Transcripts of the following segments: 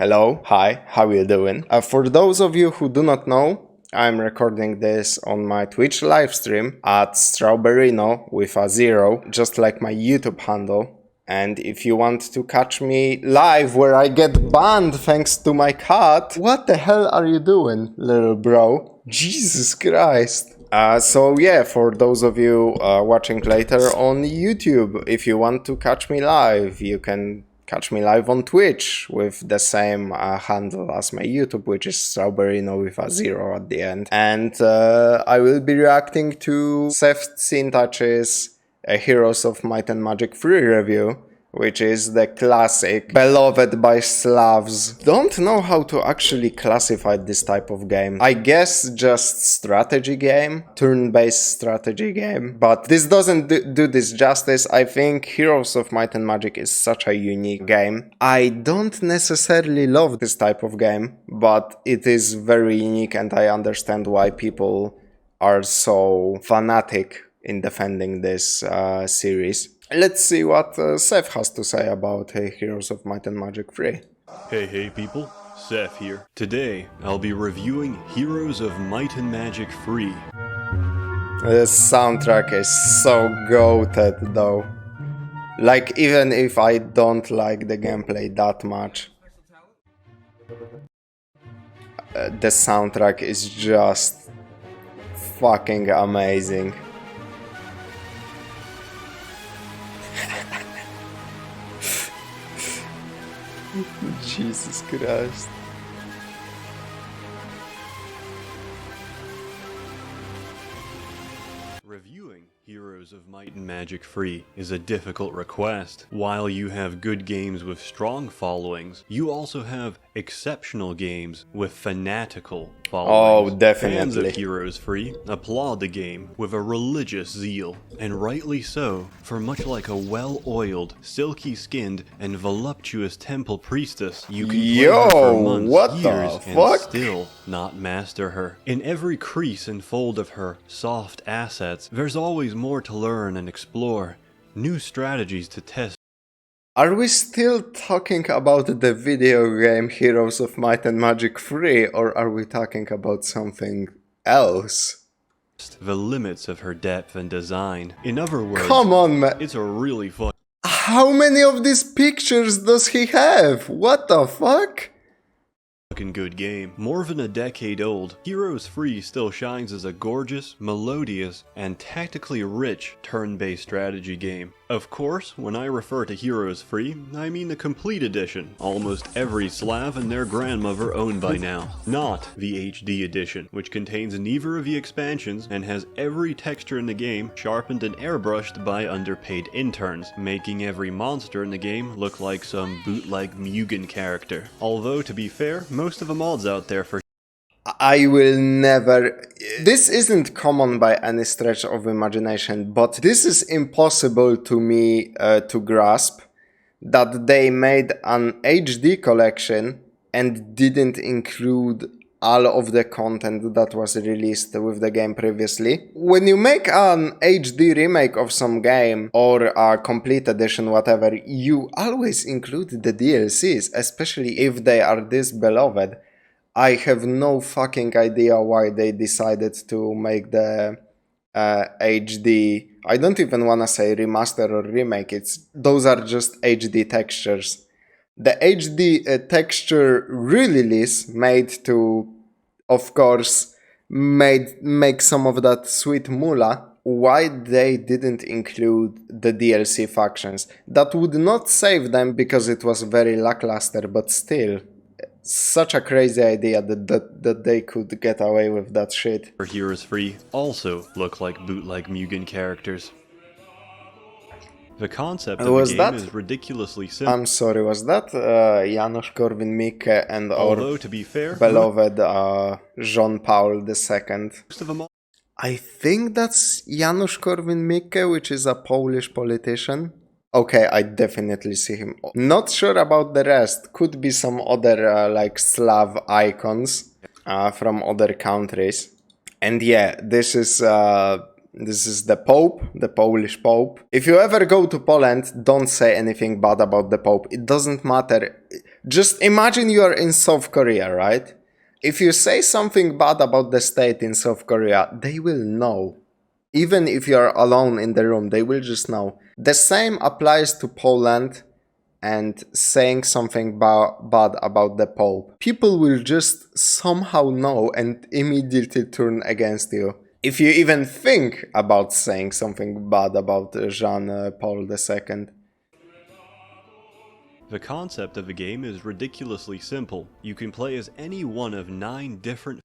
Hello, hi, how you doing? For those of you who do not know, I'm recording this on my Twitch livestream at Strawberin0 with a 0, just like my YouTube handle. And if you want to catch me live where I get banned thanks to my cat, what the hell are you doing, little bro? Jesus Christ. So yeah, for those of you watching later on YouTube, if you want to catch me live, you can catch me live on Twitch with the same handle as my YouTube, which is Strawberin0 with a 0 at the end. And I will be reacting to SsethTzeentach's Heroes of Might and Magic 3 review, which is the classic, beloved by Slavs. Don't know how to actually classify this type of game. I guess just strategy game, turn-based strategy game. But this doesn't do this justice. I think Heroes of Might and Magic is such a unique game. I don't necessarily love this type of game, but it is very unique and I understand why people are so fanatic in defending this series. Let's see what Seth has to say about Heroes of Might and Magic 3. Hey people, Seth here. Today, I'll be reviewing Heroes of Might and Magic 3. The soundtrack is so goated though. Like, even if I don't like the gameplay that much, the soundtrack is just fucking amazing. Jesus Christ. Reviewing Heroes of Might and Magic 3 is a difficult request. While you have good games with strong followings, you also have exceptional games with fanatical followings. Oh, definitely. Fans of Heroes 3 applaud the game with a religious zeal, and rightly so, for much like a well-oiled, silky-skinned, and voluptuous temple priestess, you can play her for months, years, and still not master her. In every crease and fold of her soft assets, there's always more to learn and explore, new strategies to test. Are we still talking about the video game Heroes of Might and Magic 3, or are we talking about something else? The limits of her depth and design. In other words, come on, man. It's a really fun. How many of these pictures does he have? What the fuck? Fucking good game. More than a decade old, Heroes 3 still shines as a gorgeous, melodious, and tactically rich turn-based strategy game. Of course, when I refer to Heroes 3, I mean the complete edition, almost every Slav and their grandmother own by now. Not the HD edition, which contains neither of the expansions and has every texture in the game sharpened and airbrushed by underpaid interns, making every monster in the game look like some bootleg Mugen character. Although, to be fair, most of the mods out there for I will never... This isn't common by any stretch of imagination, but this is impossible to me to grasp, that they made an HD collection and didn't include all of the content that was released with the game previously. When you make an HD remake of some game or a complete edition, whatever, you always include the DLCs, especially if they are this beloved. I have no fucking idea why they decided to make the HD. I don't even wanna say remaster or remake. Those are just HD textures. The HD texture re-release made to, of course, make some of that sweet moolah. Why they didn't include the DLC factions? That would not save them because it was very lackluster, but still. Such a crazy idea that they could get away with that shit. Heroes 3 also look like bootleg Mugen characters. The concept of the game is ridiculously simple. I'm sorry, was that Janusz Korwin-Mikke and our to be fair, beloved Jean-Paul II? I think that's Janusz Korwin-Mikke, which is a Polish politician. Okay, I definitely see him. Not sure about the rest. Could be some other like Slav icons from other countries. And yeah, this is the Pope, the Polish Pope. If you ever go to Poland, don't say anything bad about the Pope. It doesn't matter. Just imagine you are in South Korea, right? If you say something bad about the state in South Korea, they will know. Even if you are alone in the room, they will just know. The same applies to Poland and saying something bad about the Pope. People will just somehow know and immediately turn against you. If you even think about saying something bad about Jean Paul II. The concept of the game is ridiculously simple. You can play as any one of 9 different...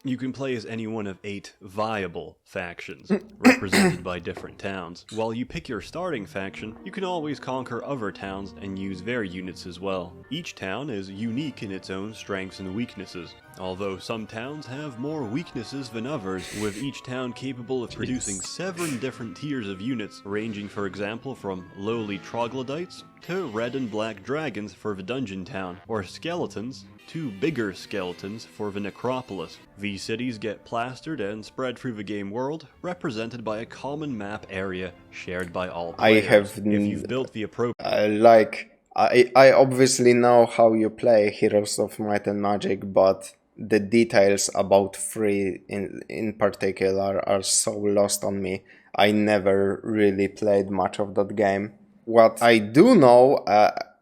You can play as any one of 8 viable factions, represented by different towns. While you pick your starting faction, you can always conquer other towns and use their units as well. Each town is unique in its own strengths and weaknesses, although some towns have more weaknesses than others, with each town capable of producing 7 different tiers of units, ranging for example from lowly troglodytes to red and black dragons for the dungeon town, or skeletons to bigger skeletons for the necropolis. These cities get plastered and spread through the game world, represented by a common map area shared by all players. If you've built the appropriate... I obviously know how you play Heroes of Might and Magic, but the details about 3 in particular are so lost on me. I never really played much of that game. What I do know,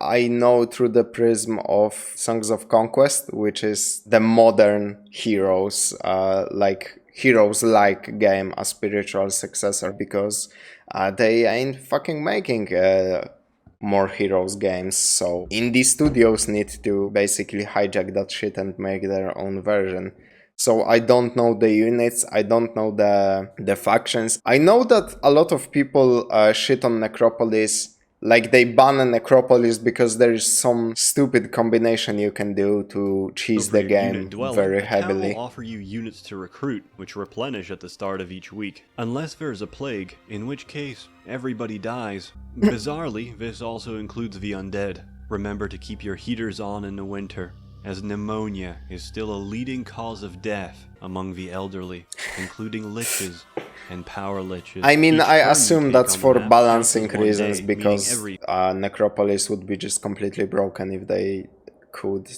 I know through the prism of Songs of Conquest, which is the modern Heroes, Heroes-like game, a spiritual successor, because they ain't fucking making more Heroes games, so indie studios need to basically hijack that shit and make their own version. So I don't know the units, I don't know the factions. I know that a lot of people shit on Necropolis. Like, they ban a Necropolis because there is some stupid combination you can do to cheese the game very heavily. The town will offer you units to recruit, which replenish at the start of each week. Unless there's a plague, in which case, everybody dies. Bizarrely, this also includes the undead. Remember to keep your heaters on in the winter, as pneumonia is still a leading cause of death among the elderly, including liches and power liches. I mean, I assume that's for balancing reasons, because Necropolis would be just completely broken if they could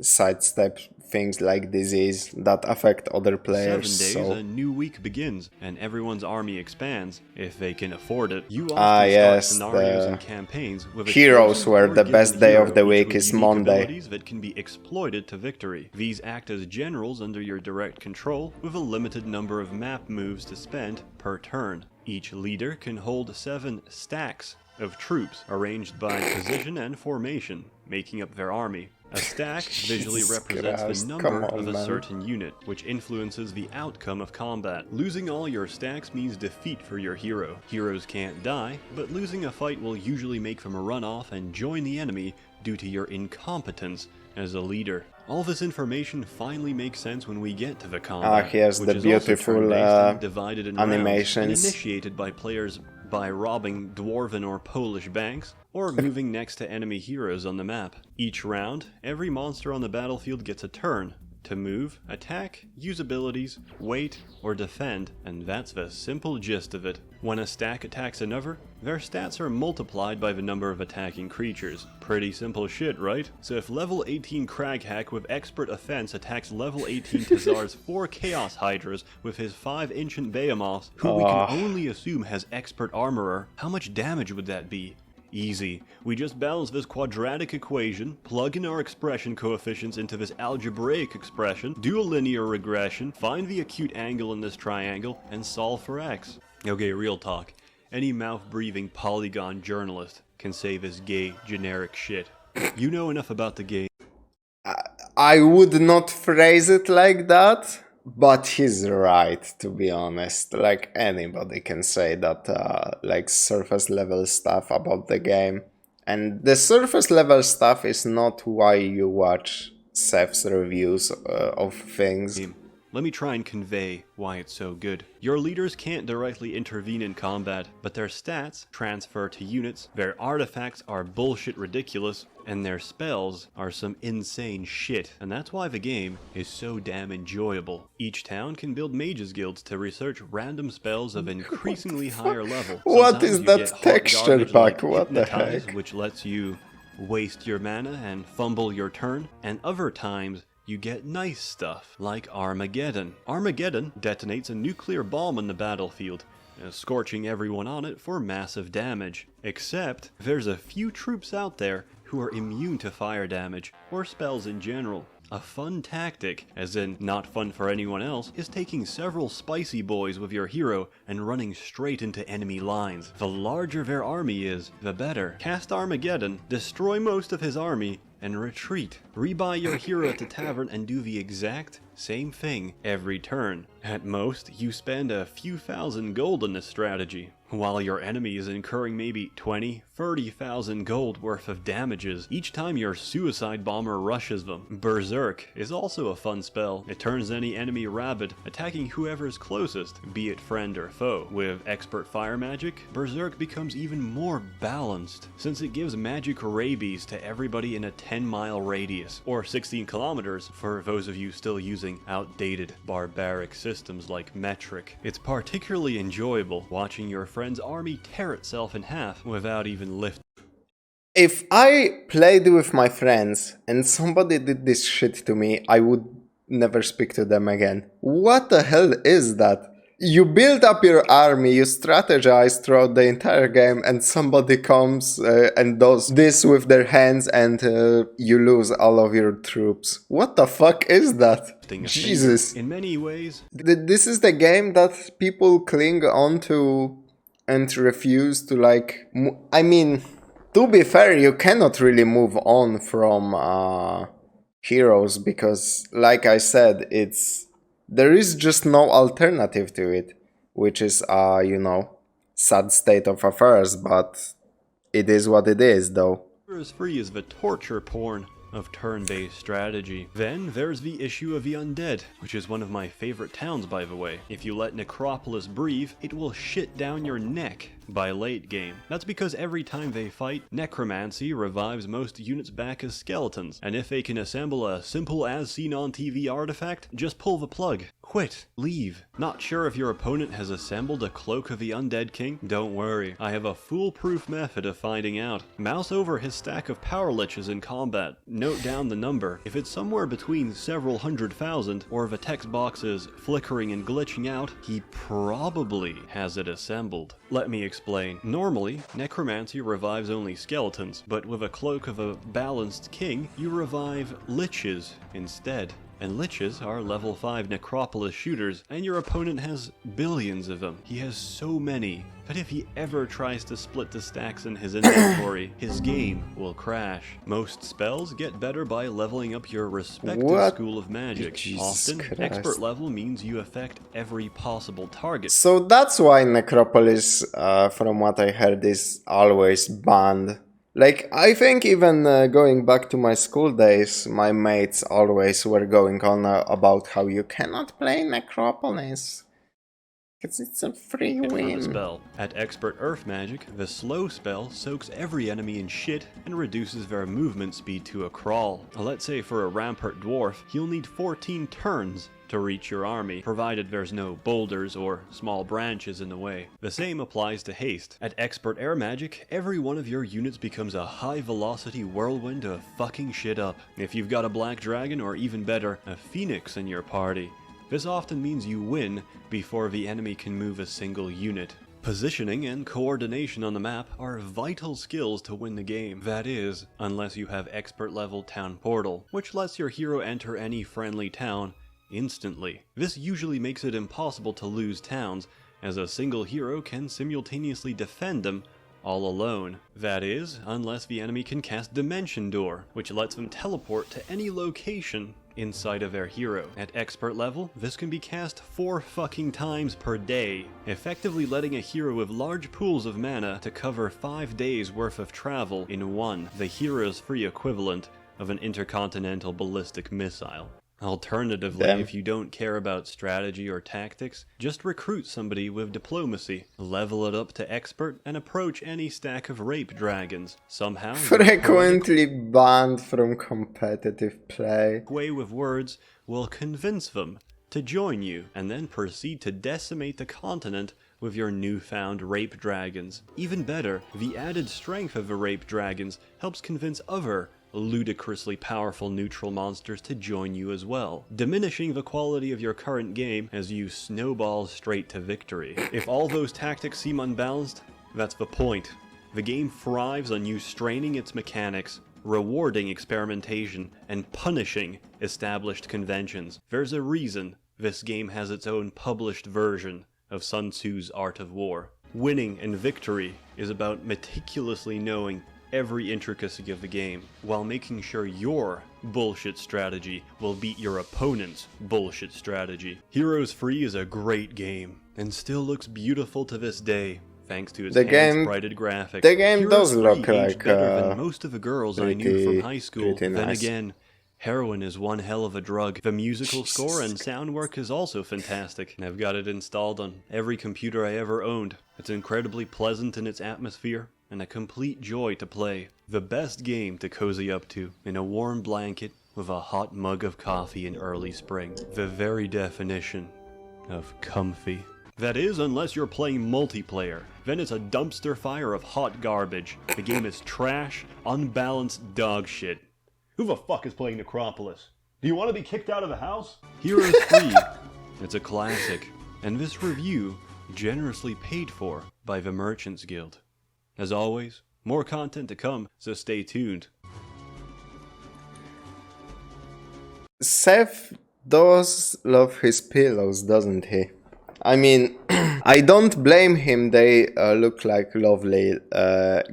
sidestep things like disease that affect other players. 7 days, a new week begins, and everyone's army expands, if they can afford it. You often start scenarios and campaigns with Heroes where the best day of the week is Monday. That can be exploited to victory. These act as generals under your direct control, with a limited number of map moves to spend per turn. Each leader can hold 7 stacks of troops, arranged by position and formation, making up their army. A stack visually represents the number of a certain unit, which influences the outcome of combat. Losing all your stacks means defeat for your hero. Heroes can't die, but losing a fight will usually make them run off and join the enemy due to your incompetence as a leader. All this information finally makes sense when we get to the combat, here's which the is beautiful also turn-based and divided in animations. rounds, and initiated by players by robbing dwarven or Polish banks, or moving next to enemy heroes on the map. Each round, every monster on the battlefield gets a turn to move, attack, use abilities, wait, or defend, and that's the simple gist of it. When a stack attacks another, their stats are multiplied by the number of attacking creatures. Pretty simple shit, right? So if level 18 Craghack with Expert Offense attacks level 18 Tazar's 4 Chaos Hydras with his 5 Ancient Behemoths, who we can only assume has Expert Armorer, how much damage would that be? Easy. We just balance this quadratic equation, plug in our expression coefficients into this algebraic expression, do a linear regression, find the acute angle in this triangle, and solve for x. Okay, real talk. Any mouth-breathing polygon journalist can say this gay, generic shit. You know enough about the game. I would not phrase it like that, but he's right, to be honest. Like, anybody can say that, like, surface level stuff about the game. And the surface level stuff is not why you watch Seth's reviews of things. Let me try and convey why it's so good. Your leaders can't directly intervene in combat, but their stats transfer to units, their artifacts are bullshit ridiculous, and their spells are some insane shit. And that's why the game is so damn enjoyable. Each town can build mages guilds to research random spells of increasingly higher level. What is that texture pack? What the heck? Which lets you waste your mana and fumble your turn, and other times you get nice stuff, like Armageddon. Armageddon detonates a nuclear bomb on the battlefield, scorching everyone on it for massive damage. Except, there's a few troops out there who are immune to fire damage, or spells in general. A fun tactic, as in not fun for anyone else, is taking several spicy boys with your hero and running straight into enemy lines. The larger their army is, the better. Cast Armageddon, destroy most of his army, and retreat. Rebuy your hero at the tavern and do the exact same thing every turn. At most, you spend a few thousand gold on this strategy, while your enemy is incurring maybe 20-30,000 gold worth of damages each time your suicide bomber rushes them. Berserk is also a fun spell. It turns any enemy rabid, attacking whoever is closest, be it friend or foe. With expert fire magic, Berserk becomes even more balanced, since it gives magic rabies to everybody in a 10-mile radius, or 16 kilometers for those of you still using outdated barbaric systems like metric. It's particularly enjoyable watching your friend's army tear itself in half without even lifting. If I played with my friends and somebody did this shit to me, I would never speak to them again. What the hell is that? You build up your army, you strategize throughout the entire game, and somebody comes and does this with their hands, and you lose all of your troops. What the fuck is that? Jesus. In many ways, This is the game that people cling on to and refuse to, like... I mean, to be fair, you cannot really move on from heroes, because, like I said, there is just no alternative to it, which is, sad state of affairs, but it is what it is, though. as free as the torture porn of turn-based strategy. Then there's the issue of the undead, which is one of my favorite towns, by the way. If you let Necropolis breathe, it will shit down your neck by late game. That's because every time they fight, necromancy revives most units back as skeletons, and if they can assemble a simple as seen on TV artifact, just pull the plug. Quit. Leave. Not sure if your opponent has assembled a Cloak of the Undead King? Don't worry, I have a foolproof method of finding out. Mouse over his stack of power liches in combat. Note down the number. If it's somewhere between several 100,000, or the text box is flickering and glitching out, he probably has it assembled. Let me explain. Normally, necromancy revives only skeletons, but with a Cloak of a Balanced King, you revive liches instead. And liches are level 5 Necropolis shooters, and your opponent has billions of them. He has so many that if he ever tries to split the stacks in his inventory, his game will crash. Most spells get better by leveling up your respective school of magic. Jesus Often, Christ. expert level means you affect every possible target. So that's why Necropolis, from what I heard, is always banned. Like, I think even going back to my school days, my mates always were going on about how you cannot play Necropolis, because it's a free For the win. spell. At Expert Earth Magic, the slow spell soaks every enemy in shit and reduces their movement speed to a crawl. Let's say for a Rampart Dwarf, you'll need 14 turns to reach your army, provided there's no boulders or small branches in the way. The same applies to haste. At Expert Air Magic, every one of your units becomes a high-velocity whirlwind of fucking shit up. If you've got a Black Dragon, or even better, a Phoenix in your party, this often means you win before the enemy can move a single unit. Positioning and coordination on the map are vital skills to win the game. That is, unless you have expert level Town Portal, which lets your hero enter any friendly town instantly. This usually makes it impossible to lose towns, as a single hero can simultaneously defend them all alone. That is, unless the enemy can cast Dimension Door, which lets them teleport to any location inside of their hero. At expert level, this can be cast 4 fucking times per day, effectively letting a hero with large pools of mana to cover 5 days worth of travel in one, the hero's free equivalent of an intercontinental ballistic missile. Alternatively, Damn. if you don't care about strategy or tactics, just recruit somebody with diplomacy, level it up to expert, and approach any stack of rape dragons. Somehow, your Frequently banned from competitive play. way with words will convince them to join you, and then proceed to decimate the continent with your newfound rape dragons. Even better, the added strength of the rape dragons helps convince other ludicrously powerful neutral monsters to join you as well, diminishing the quality of your current game as you snowball straight to victory. If all those tactics seem unbalanced, that's the point. The game thrives on you straining its mechanics, rewarding experimentation, and punishing established conventions. There's a reason this game has its own published version of Sun Tzu's Art of War. Winning and victory is about meticulously knowing every intricacy of the game, while making sure your bullshit strategy will beat your opponent's bullshit strategy. Heroes 3 is a great game, and still looks beautiful to this day, thanks to its hand-sprited graphics. The game Heroes does 3 look aged like better than most of the girls I knew from high school. pretty Then nice. again, heroin is one hell of a drug. The musical score and sound work is also fantastic, and I've got it installed on every computer I ever owned. It's incredibly pleasant in its atmosphere, and a complete joy to play. The best game to cozy up to in a warm blanket with a hot mug of coffee in early spring. The very definition of comfy. That is, unless you're playing multiplayer. Then it's a dumpster fire of hot garbage. The game is trash, unbalanced dog shit. Who the fuck is playing Necropolis? Do you want to be kicked out of the house? Heroes 3. It's a classic, and this review generously paid for by the Merchants Guild. As always, more content to come, so stay tuned. Seth does love his pillows, doesn't he? I mean, I don't blame him, they look like lovely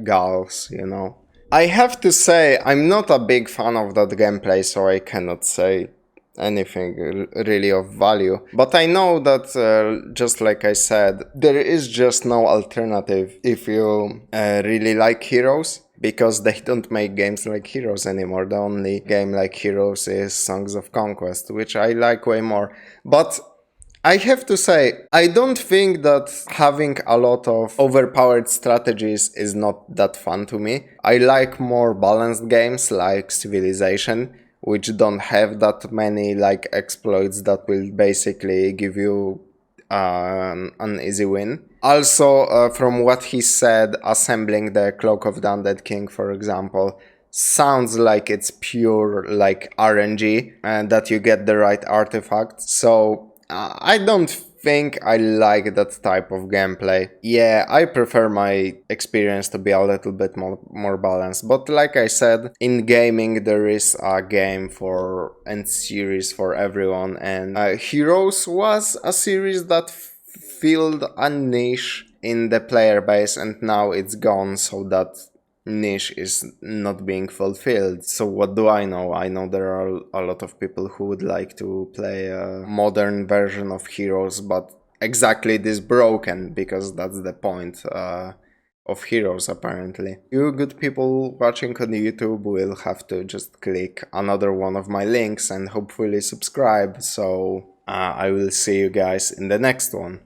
gals, you know. I have to say, I'm not a big fan of that gameplay, so I cannot say anything really of value. But I know that, just like I said, there is just no alternative if you really like Heroes, because they don't make games like Heroes anymore. The only game like Heroes is Songs of Conquest, which I like way more. But I have to say, I don't think that having a lot of overpowered strategies is not that fun to me. I like more balanced games like Civilization, which don't have that many like exploits that will basically give you an easy win. Also, from what he said, assembling the Cloak of the Undead King, for example, sounds like it's pure like RNG and that you get the right artifact. So I don't think I like that type of gameplay. Yeah, I prefer my experience to be a little bit more balanced. But like I said, in gaming there is a game for and series for everyone. And Heroes was a series that filled a niche in the player base, and now it's gone, so that niche is not being fulfilled. So what do I know? I know there are a lot of people who would like to play a modern version of Heroes, but exactly this broken, because that's the point of Heroes apparently. You good people watching on YouTube will have to just click another one of my links and hopefully subscribe. So I will see you guys in the next one.